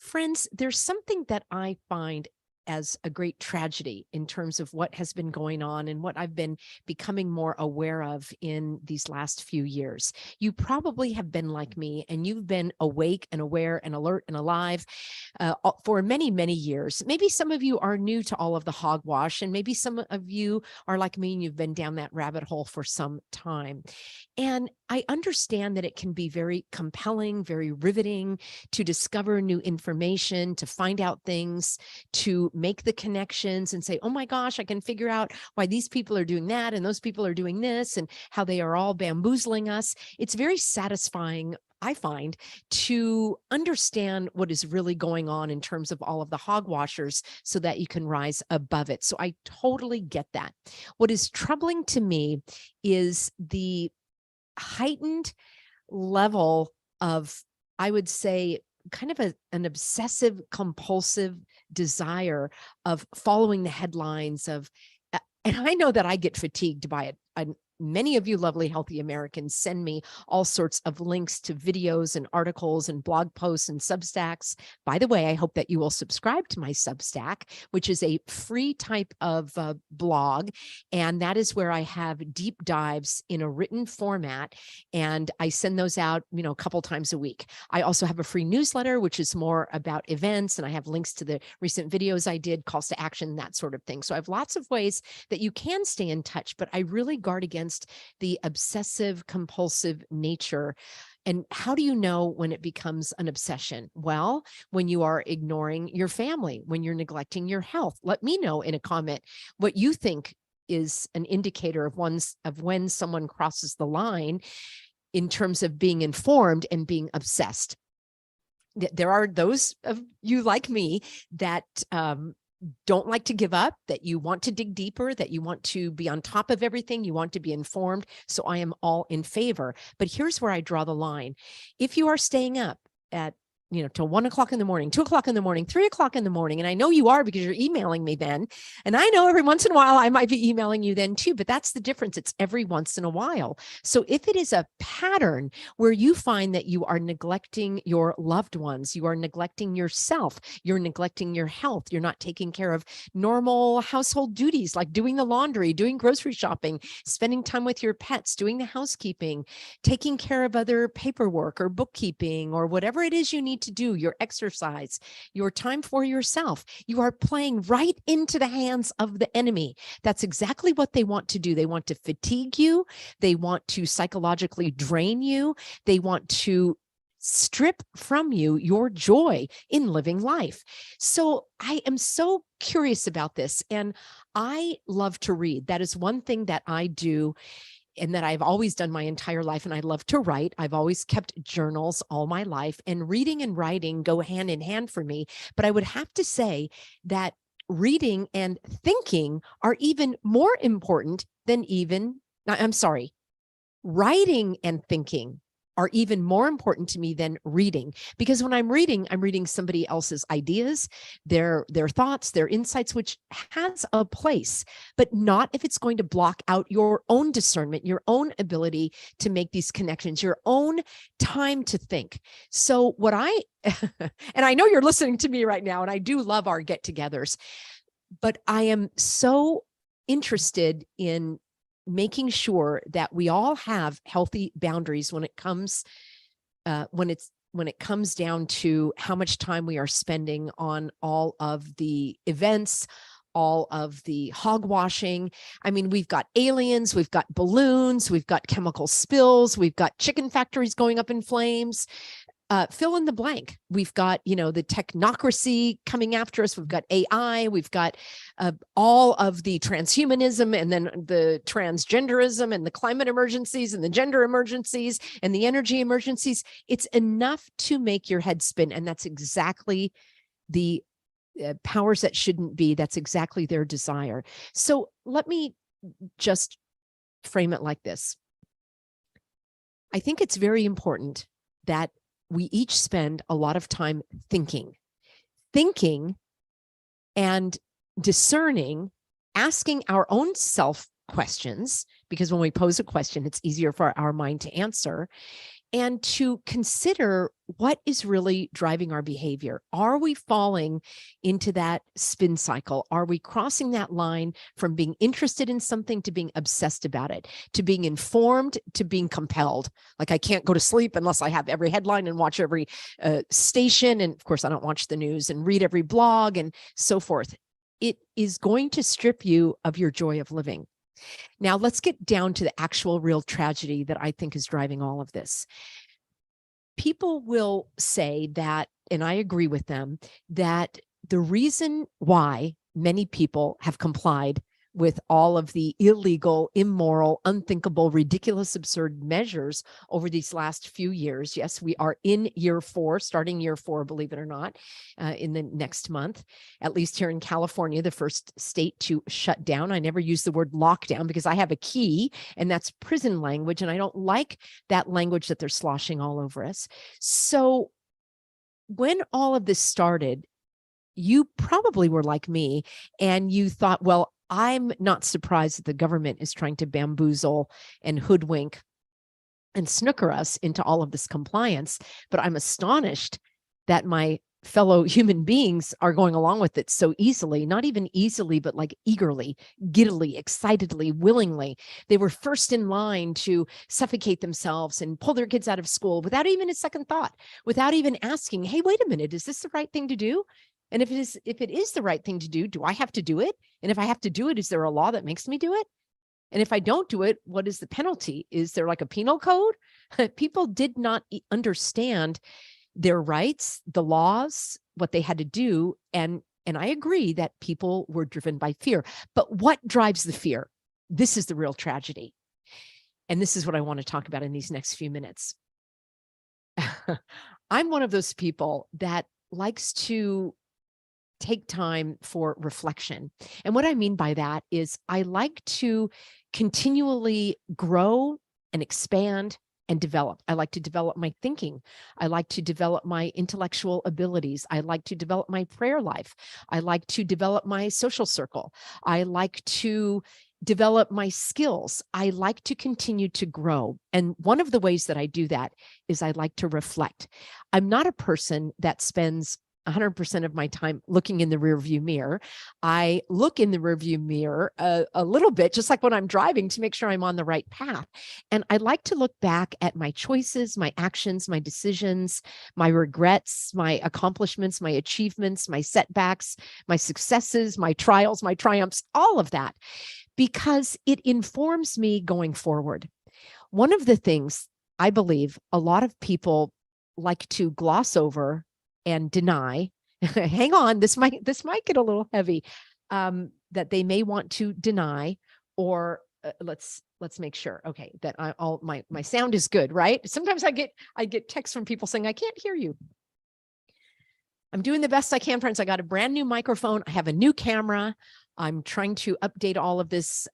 Friends, there's something that I find as a great tragedy in terms of what has been going on and what I've been becoming more aware of in these last few years. You probably have been like me, and you've been awake and aware and alert and alive for many, many years. Maybe some of you are new to all of the hogwash, and maybe some of you are like me and you've been down that rabbit hole for some time. And I understand that it can be very compelling, very riveting to discover new information, to find out things, to make the connections and say, oh my gosh, I can figure out why these people are doing that and those people are doing this and how they are all bamboozling us. It's very satisfying, I find, to understand what is really going on in terms of all of the hogwashers so that you can rise above it. So I totally get that. What is troubling to me is the heightened level of, I would say, kind of an obsessive compulsive desire of following the headlines of, and I know that I get fatigued by it. Many of you lovely, healthy Americans send me all sorts of links to videos and articles and blog posts and Substacks. By the way, I hope that you will subscribe to my Substack, which is a free type of blog. And that is where I have deep dives in a written format. And I send those out, a couple times a week. I also have a free newsletter, which is more about events. And I have links to the recent videos I did, calls to action, that sort of thing. So I have lots of ways that you can stay in touch, but I really guard against the obsessive compulsive nature. And how do you know when it becomes an obsession? Well, when you are ignoring your family, when you're neglecting your health. Let me know in a comment what you think is an indicator of when someone crosses the line in terms of being informed and being obsessed. There are those of you like me that don't like to give up, that you want to dig deeper, that you want to be on top of everything, you want to be informed. So I am all in favor. But here's where I draw the line. If you are staying up at till 1 o'clock in the morning, 2 o'clock in the morning, 3 o'clock in the morning. And I know you are because you're emailing me then. And I know every once in a while I might be emailing you then too, but that's the difference. It's every once in a while. So if it is a pattern where you find that you are neglecting your loved ones, you are neglecting yourself, you're neglecting your health, you're not taking care of normal household duties like doing the laundry, doing grocery shopping, spending time with your pets, doing the housekeeping, taking care of other paperwork or bookkeeping or whatever it is you need to do, your exercise, your time for yourself, you are playing right into the hands of the enemy. That's exactly what they want to do. They want to fatigue you. They want to psychologically drain you. They want to strip from you your joy in living life. So I am so curious about this, and I love to read. That is one thing that I do and that I've always done my entire life. And I love to write. I've always kept journals all my life, and reading and writing go hand in hand for me. But I would have to say that reading and thinking are even more important than writing and thinking are even more important to me than reading, because when I'm reading somebody else's ideas, their thoughts, their insights, which has a place, but not if it's going to block out your own discernment, your own ability to make these connections, your own time to think. So what and I know you're listening to me right now, and I do love our get-togethers, but I am so interested in making sure that we all have healthy boundaries when it comes down to how much time we are spending on all of the events, all of the hogwashing. I mean, we've got aliens, we've got balloons, we've got chemical spills, we've got chicken factories going up in flames. Fill in the blank. We've got, the technocracy coming after us. We've got AI. We've got all of the transhumanism, and then the transgenderism, and the climate emergencies, and the gender emergencies, and the energy emergencies. It's enough to make your head spin. And that's exactly the powers that shouldn't be. That's exactly their desire. So let me just frame it like this. I think it's very important that we each spend a lot of time thinking and discerning, asking our own self questions, because when we pose a question, it's easier for our mind to answer, and to consider what is really driving our behavior. Are we falling into that spin cycle? Are we crossing that line from being interested in something to being obsessed about it, to being informed, to being compelled? Like, I can't go to sleep unless I have every headline and watch every station. And of course, I don't watch the news and read every blog and so forth. It is going to strip you of your joy of living. Now, let's get down to the actual real tragedy that I think is driving all of this. People will say that, and I agree with them, that the reason why many people have complied with all of the illegal, immoral, unthinkable, ridiculous, absurd measures over these last few years. Yes, we are in year 4, starting year 4, believe it or not, in the next month, at least here in California, the first state to shut down. I never use the word lockdown because I have a key, and that's prison language, and I don't like that language that they're sloshing all over us. So when all of this started, you probably were like me, and you thought, well, I'm not surprised that the government is trying to bamboozle and hoodwink and snooker us into all of this compliance, but I'm astonished that my fellow human beings are going along with it so easily, not even easily, but like eagerly, giddily, excitedly, willingly. They were first in line to suffocate themselves and pull their kids out of school without even a second thought, without even asking, hey, wait a minute, is this the right thing to do? And if it is the right thing to do I have to do it? And if I have to do it, is there a law that makes me do it? And if I don't do it, what is the penalty? Is there like a penal code? People did not understand their rights, the laws, what they had to do. And I agree that people were driven by fear. But what drives the fear? This is the real tragedy. And this is what I want to talk about in these next few minutes. I'm one of those people that likes to take time for reflection. And what I mean by that is I like to continually grow and expand and develop. I like to develop my thinking. I like to develop my intellectual abilities. I like to develop my prayer life. I like to develop my social circle. I like to develop my skills. I like to continue to grow. And one of the ways that I do that is I like to reflect. I'm not a person that spends 100% of my time looking in the rearview mirror. I look in the rearview mirror a little bit, just like when I'm driving, to make sure I'm on the right path. And I like to look back at my choices, my actions, my decisions, my regrets, my accomplishments, my achievements, my setbacks, my successes, my trials, my triumphs, all of that, because it informs me going forward. One of the things I believe a lot of people like to gloss over and deny, hang on, this might get a little heavy, that they may want to deny, or let's make sure, okay, that my sound is good, right? Sometimes I get texts from people saying, I can't hear you. I'm doing the best I can, friends. I got a brand new microphone. I have a new camera. I'm trying to update all of this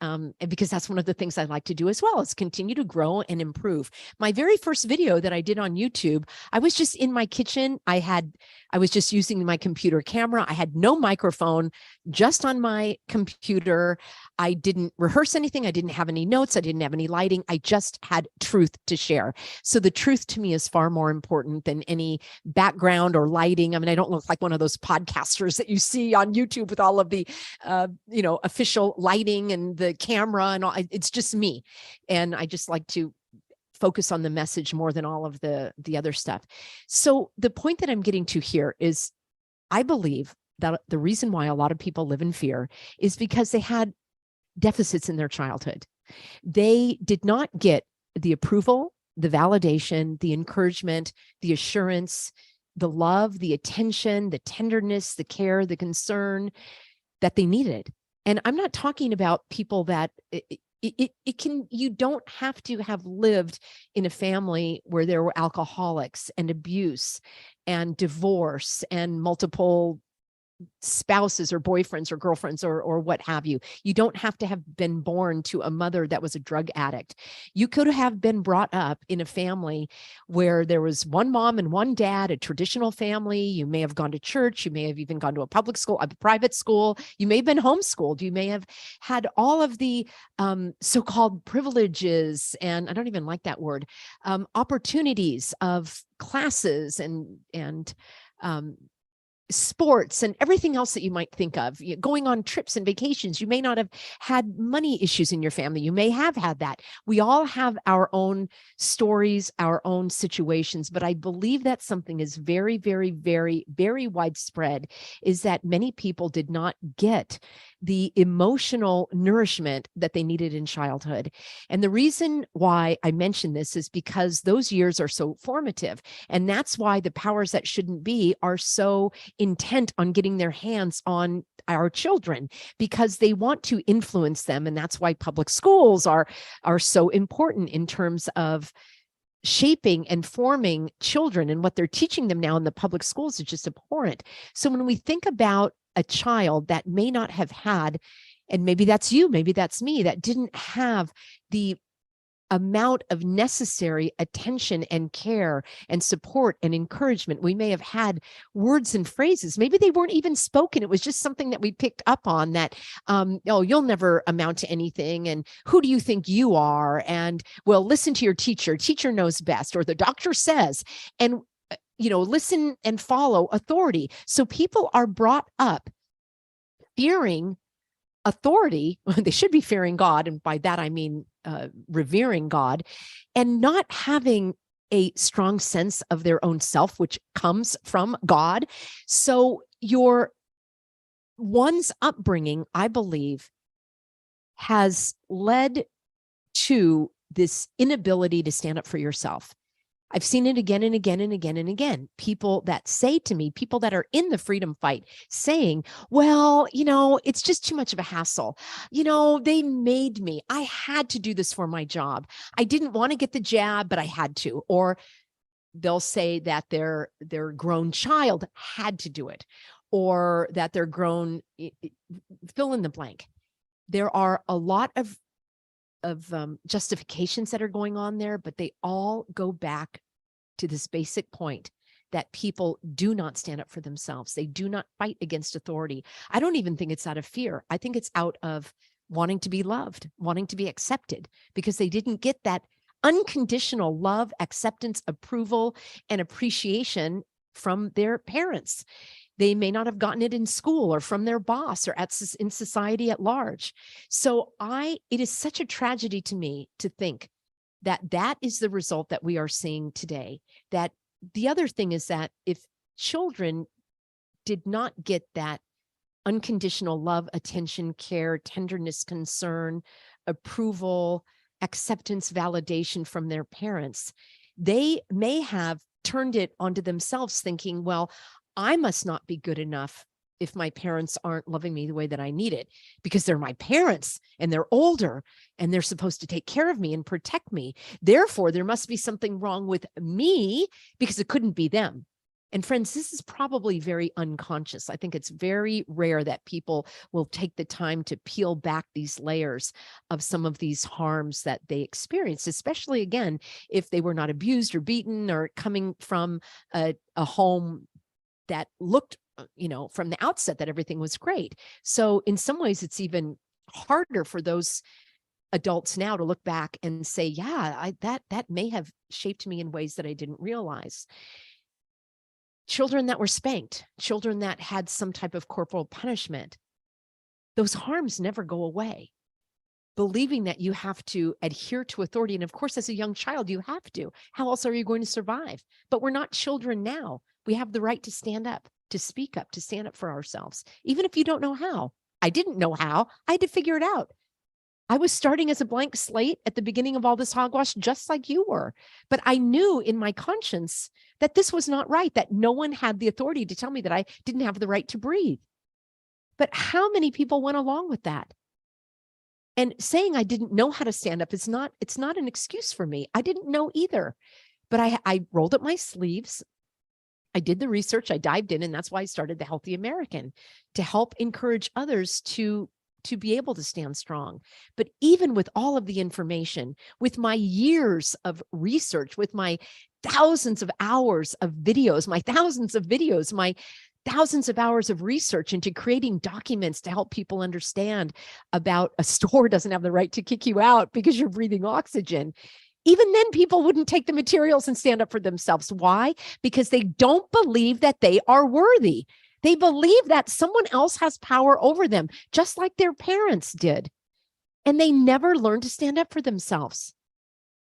because that's one of the things I like to do as well, is continue to grow and improve. My very first video that I did on YouTube, I was just in my kitchen. I was just using my computer camera. I had no microphone, just on my computer. I didn't rehearse anything. I didn't have any notes. I didn't have any lighting. I just had truth to share. So the truth to me is far more important than any background or lighting. I mean, I don't look like one of those podcasters that you see on YouTube with all of the official lighting and the camera and all. It's just me. And I just like to focus on the message more than all of the other stuff. So the point that I'm getting to here is, I believe that the reason why a lot of people live in fear is because they had deficits in their childhood. They did not get the approval, the validation, the encouragement, the assurance, the love, the attention, the tenderness, the care, the concern that they needed. And I'm not talking about people that you don't have to have lived in a family where there were alcoholics and abuse and divorce and multiple spouses or boyfriends or girlfriends or what have you. You don't have to have been born to a mother that was a drug addict. You could have been brought up in a family where there was one mom and one dad, a traditional family. You may have gone to church. You may have even gone to a public school, a private school. You may have been homeschooled. You may have had all of the so-called privileges, and I don't even like that word, opportunities of classes and sports and everything else that you might think of, going on trips and vacations. You may not have had money issues in your family. You may have had that. We all have our own stories, our own situations, but I believe that something is very, very, very, very widespread, is that many people did not get the emotional nourishment that they needed in childhood. And the reason why I mention this is because those years are so formative. And that's why the powers that shouldn't be are so intent on getting their hands on our children, because they want to influence them. And that's why public schools are so important in terms of shaping and forming children, and what they're teaching them now in the public schools is just abhorrent. So when we think about a child that may not have had, and maybe that's you, maybe that's me, that didn't have the amount of necessary attention and care and support and encouragement. We may have had words and phrases. Maybe they weren't even spoken. It was just something that we picked up on, that, oh, you'll never amount to anything. And who do you think you are? And, well, listen to your teacher. Teacher knows best, or the doctor says, and, listen and follow authority. So people are brought up fearing authority. They should be fearing God. And by that, I mean, revering God, and not having a strong sense of their own self, which comes from God. So one's upbringing, I believe, has led to this inability to stand up for yourself. I've seen it again and again and again and again. People that say to me, people that are in the freedom fight, saying, well, it's just too much of a hassle. They made me. I had to do this for my job. I didn't want to get the jab, but I had to. Or they'll say that their grown child had to do it, or that their grown, fill in the blank. There are a lot of justifications that are going on there, but they all go back to this basic point that people do not stand up for themselves. They do not fight against authority. I don't even think it's out of fear. I think it's out of wanting to be loved, wanting to be accepted, because they didn't get that unconditional love, acceptance, approval, and appreciation from their parents. They may not have gotten it in school or from their boss or in society at large. So it is such a tragedy to me to think that is the result that we are seeing today. That the other thing is that if children did not get that unconditional love, attention, care, tenderness, concern, approval, acceptance, validation from their parents, they may have turned it onto themselves, thinking, well, I must not be good enough if my parents aren't loving me the way that I need it, because they're my parents and they're older and they're supposed to take care of me and protect me. Therefore, there must be something wrong with me because it couldn't be them. And friends, this is probably very unconscious. I think it's very rare that people will take the time to peel back these layers of some of these harms that they experienced, especially, again, if they were not abused or beaten, or coming from a home that looked, from the outset, that everything was great. So in some ways, it's even harder for those adults now to look back and say, yeah, that may have shaped me in ways that I didn't realize. Children that were spanked, children that had some type of corporal punishment, those harms never go away. Believing that you have to adhere to authority. And of course, as a young child, you have to. How else are you going to survive? But we're not children now. We have the right to stand up, to speak up, to stand up for ourselves, even if you don't know how. I didn't know how. I had to figure it out. I was starting as a blank slate at the beginning of all this hogwash, just like you were. But I knew in my conscience that this was not right, that no one had the authority to tell me that I didn't have the right to breathe. But how many people went along with that? And saying I didn't know how to stand up it's not an excuse for me. I didn't know either. But I rolled up my sleeves. I did the research, I dived in, and that's why I started the Healthy American, to help encourage others to be able to stand strong. But even with all of the information, with my years of research, with my thousands of hours of videos, my thousands of videos, my thousands of hours of research into creating documents to help people understand about a store doesn't have the right to kick you out because you're breathing oxygen. Even then, people wouldn't take the materials and stand up for themselves. Why? Because they don't believe that they are worthy. They believe that someone else has power over them, just like their parents did. And they never learned to stand up for themselves.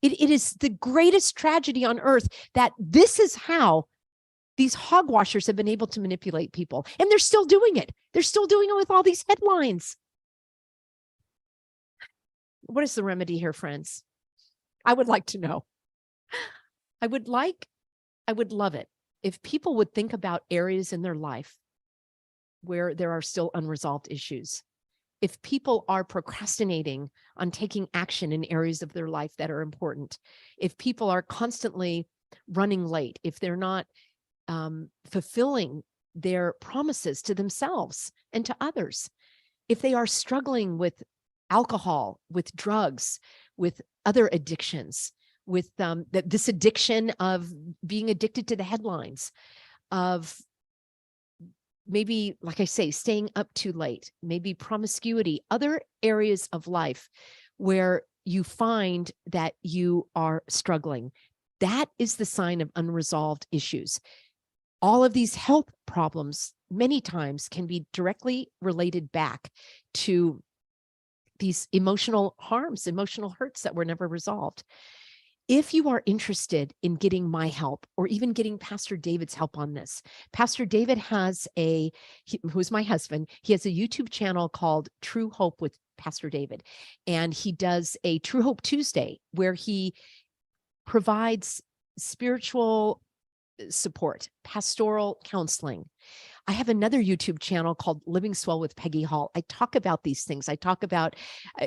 It is the greatest tragedy on earth that this is how these hogwashers have been able to manipulate people. And they're still doing it. They're still doing it with all these headlines. What is the remedy here, friends? I would like to know. I would love it if people would think about areas in their life where there are still unresolved issues. If people are procrastinating on taking action in areas of their life that are important, if people are constantly running late, if they're not fulfilling their promises to themselves and to others, if they are struggling with alcohol, with drugs, with other addictions, with this addiction of being addicted to the headlines, of maybe, like I say, staying up too late, maybe promiscuity, other areas of life where you find that you are struggling, that is the sign of unresolved issues. All of these health problems many times can be directly related back to these emotional harms, emotional hurts that were never resolved. If you are interested in getting my help or even getting Pastor David's help on this, Pastor David has who's my husband, he has a YouTube channel called True Hope with Pastor David. And he does a True Hope Tuesday where he provides spiritual support, pastoral counseling. I have another YouTube channel called Living Swell with Peggy Hall. I talk about these things. I talk about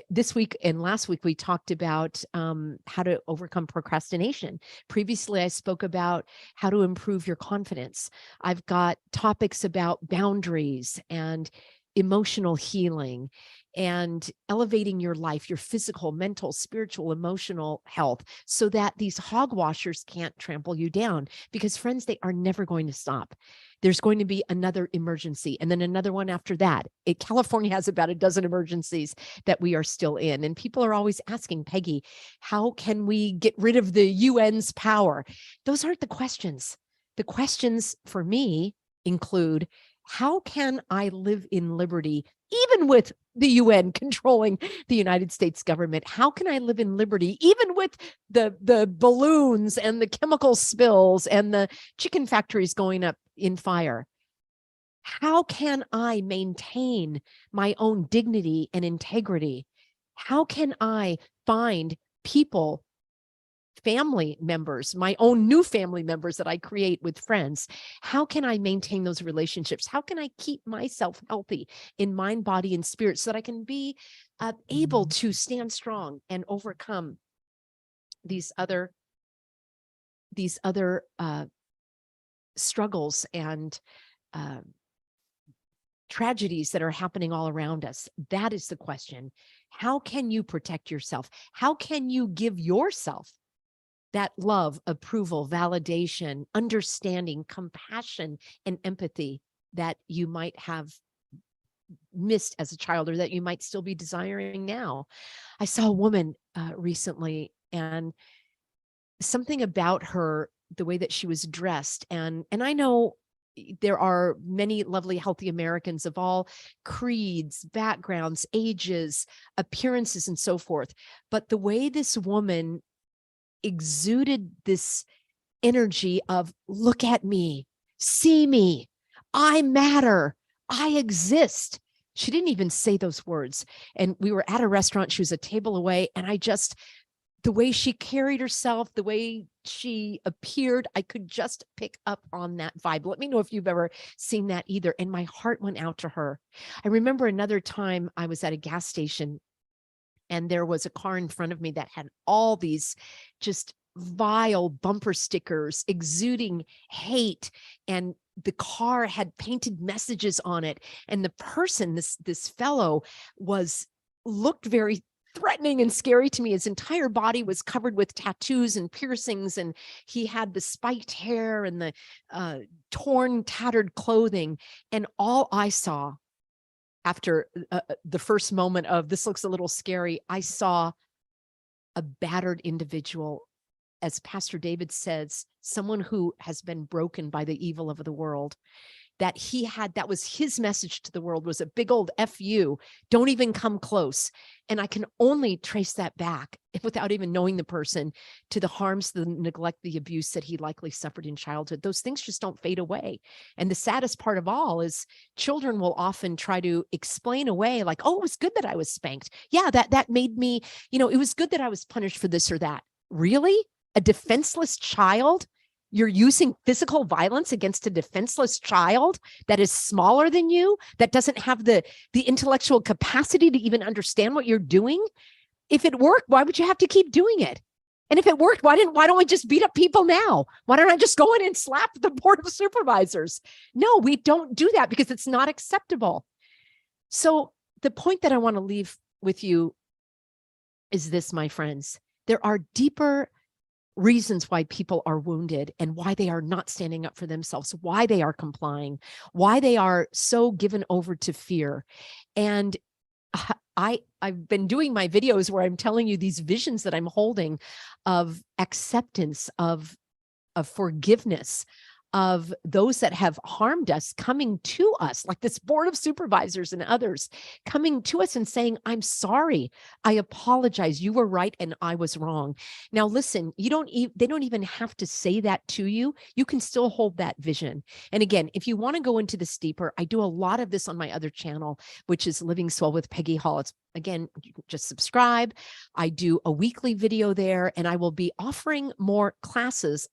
this week and last week, we talked about how to overcome procrastination. Previously, I spoke about how to improve your confidence. I've got topics about boundaries and emotional healing and elevating your life, your physical, mental, spiritual, emotional health, so that these hogwashers can't trample you down. Because friends, they are never going to stop. There's going to be another emergency and then another one after that. California has about a dozen emergencies that we are still in. And people are always asking, Peggy, how can we get rid of the UN's power? Those aren't the questions. The questions for me include, how can I live in liberty, even with the UN controlling the United States government? How can I live in liberty, even with the balloons and the chemical spills and the chicken factories going up in fire? How can I maintain my own dignity and integrity? How can I find people, family members, my own new family members that I create with friends? How can I maintain those relationships? How can I keep myself healthy in mind, body, and spirit so that I can be able to stand strong and overcome these other struggles and tragedies that are happening all around us? That is the question. How can you protect yourself? How can you give yourself that love, approval, validation, understanding, compassion, and empathy that you might have missed as a child or that you might still be desiring now? I saw a woman recently, and something about her, the way that she was dressed, and I know there are many lovely, healthy Americans of all creeds, backgrounds, ages, appearances, and so forth. But the way this woman exuded this energy of, look at me, see me, I matter, I exist. She didn't even say those words. And we were at a restaurant, she was a table away, and the way she carried herself, the way she appeared, I could just pick up on that vibe. Let me know if you've ever seen that either. And my heart went out to her. I remember another time I was at a gas station and there was a car in front of me that had all these just vile bumper stickers exuding hate, and the car had painted messages on it. And the person, this fellow, looked very threatening and scary to me. His entire body was covered with tattoos and piercings, and he had the spiked hair and the torn, tattered clothing. And all I saw after the first moment of this looks a little scary, I saw a battered individual, as Pastor David says, someone who has been broken by the evil of the world. That was his message to the world, was a big old F you, don't even come close. And I can only trace that back, without even knowing the person, to the harms, the neglect, the abuse that he likely suffered in childhood. Those things just don't fade away. And the saddest part of all is children will often try to explain away, like, oh, it was good that I was spanked. Yeah, that made me, it was good that I was punished for this or that. Really? A defenseless child? You're using physical violence against a defenseless child that is smaller than you, that doesn't have the intellectual capacity to even understand what you're doing? If it worked, why would you have to keep doing it? And if it worked, why don't we just beat up people now? Why don't I just go in and slap the board of supervisors? No, we don't do that because it's not acceptable. So the point that I want to leave with you is this, my friends. There are deeper reasons why people are wounded and why they are not standing up for themselves, why they are complying, why they are so given over to fear. And I've been doing my videos where I'm telling you these visions that I'm holding of acceptance, of forgiveness, of those that have harmed us coming to us, like this board of supervisors and others coming to us and saying, I'm sorry, I apologize, you were right and I was wrong. Now listen, they don't even have to say that to you. You can still hold that vision. And again, if you want to go into this deeper, I do a lot of this on my other channel, which is Living Swell with Peggy Hall. It's, again, you can just subscribe. I do a weekly video there, and I will be offering more classes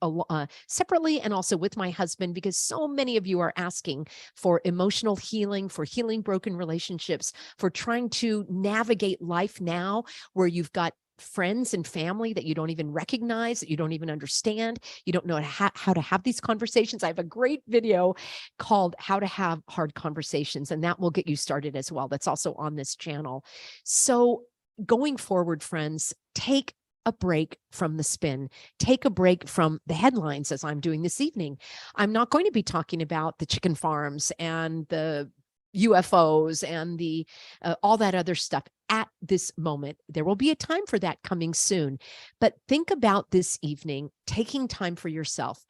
separately and also with my husband, because so many of you are asking for emotional healing, for healing broken relationships, for trying to navigate life now where you've got friends and family that you don't even recognize, that you don't even understand. You don't know how to have these conversations. I have a great video called How to Have Hard Conversations, and that will get you started as well. That's also on this channel. So going forward, friends, take a break from the spin. Take a break from the headlines, as I'm doing this evening. I'm not going to be talking about the chicken farms and the UFOs and the all that other stuff at this moment. There will be a time for that coming soon. But think about this evening, taking time for yourself,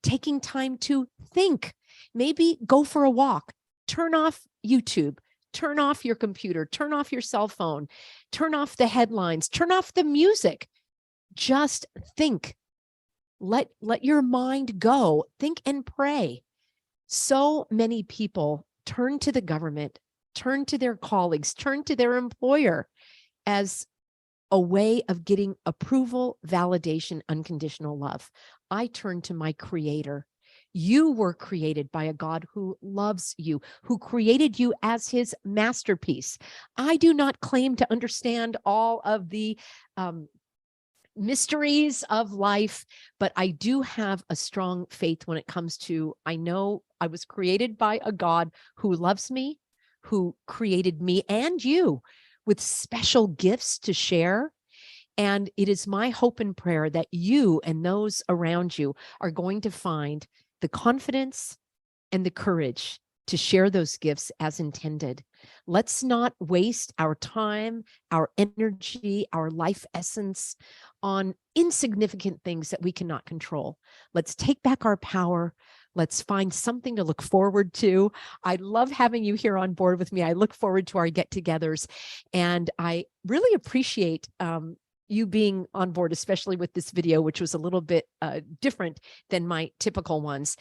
taking time to think. Maybe go for a walk, turn off YouTube, turn off your computer, turn off your cell phone, turn off the headlines, turn off the music. Just think. Let your mind go. Think and pray. So many people turn to the government, turn to their colleagues, turn to their employer as a way of getting approval, validation, unconditional love. I turn to my Creator. You were created by a God who loves you, who created you as his masterpiece. I do not claim to understand all of the mysteries of life, but I do have a strong faith when it comes to, I know I was created by a God who loves me, who created me and you with special gifts to share. And it is my hope and prayer that you and those around you are going to find the confidence and the courage to share those gifts as intended. Let's not waste our time, our energy, our life essence on insignificant things that we cannot control. Let's take back our power. Let's find something to look forward to. I love having you here on board with me. I look forward to our get-togethers, and I really appreciate you being on board, especially with this video, which was a little bit different than my typical ones.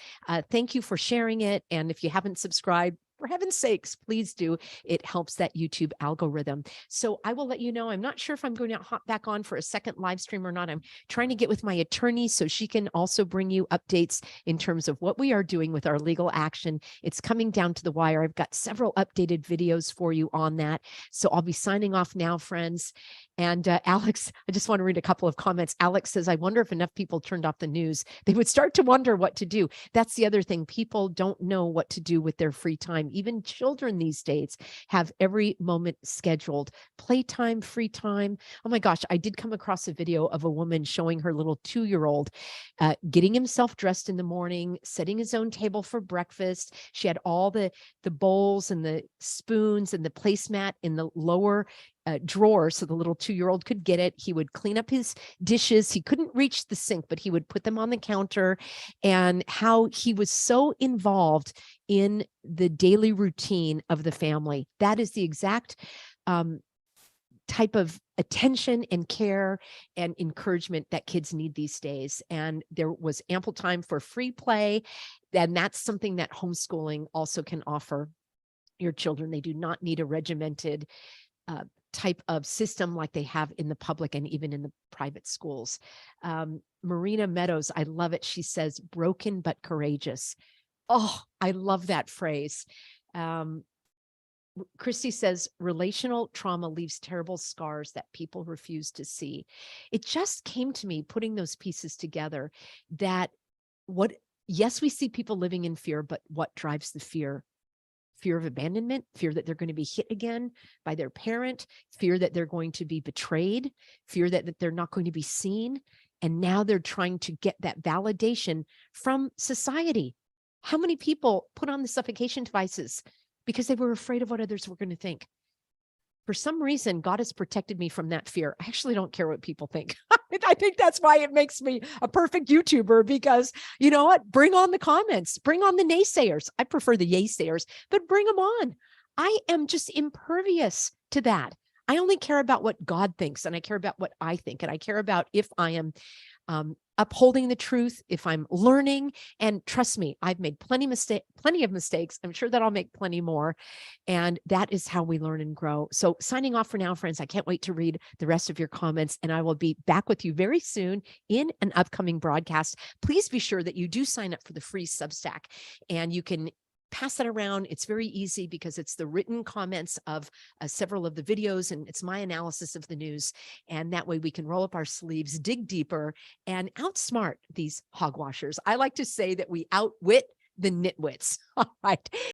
Thank you for sharing it. And if you haven't subscribed, for heaven's sakes, please do. It helps that YouTube algorithm. So I will let you know. I'm not sure if I'm going to hop back on for a second live stream or not. I'm trying to get with my attorney so she can also bring you updates in terms of what we are doing with our legal action. It's coming down to the wire. I've got several updated videos for you on that. So I'll be signing off now, friends. And Alex, I just want to read a couple of comments. Alex says, I wonder if enough people turned off the news, they would start to wonder what to do. That's the other thing. People don't know what to do with their free time. Even children these days have every moment scheduled. Playtime, free time. Oh my gosh, I did come across a video of a woman showing her little 2-year-old getting himself dressed in the morning, setting his own table for breakfast. She had all the bowls and the spoons and the placemat in the lower drawer so the little 2-year-old could get it. He would clean up his dishes. He couldn't reach the sink, but he would put them on the counter, and how he was so involved in the daily routine of the family. That is the exact type of attention and care and encouragement that kids need these days. And there was ample time for free play. And that's something that homeschooling also can offer your children. They do not need a regimented type of system like they have in the public and even in the private schools. Marina Meadows, I love it. She says, broken but courageous. Oh, I love that phrase. Christy says, relational trauma leaves terrible scars that people refuse to see. It just came to me putting those pieces together that yes, we see people living in fear, but what drives the fear? Fear of abandonment, fear that they're going to be hit again by their parent, fear that they're going to be betrayed, fear that they're not going to be seen. And now they're trying to get that validation from society. How many people put on the suffocation devices because they were afraid of what others were going to think? For some reason, God has protected me from that fear. I actually don't care what people think. I think that's why it makes me a perfect YouTuber, because you know what? Bring on the comments, bring on the naysayers. I prefer the yaysayers, but bring them on. I am just impervious to that. I only care about what God thinks, and I care about what I think, and I care about if I am upholding the truth, if I'm learning. And trust me, I've made plenty of mistakes. I'm sure that I'll make plenty more. And that is how we learn and grow. So signing off for now, friends. I can't wait to read the rest of your comments, and I will be back with you very soon in an upcoming broadcast. Please be sure that you do sign up for the free Substack, and you can pass that around. It's very easy because it's the written comments of several of the videos, and it's my analysis of the news. And that way we can roll up our sleeves, dig deeper, and outsmart these hogwashers. I like to say that we outwit the nitwits. All right.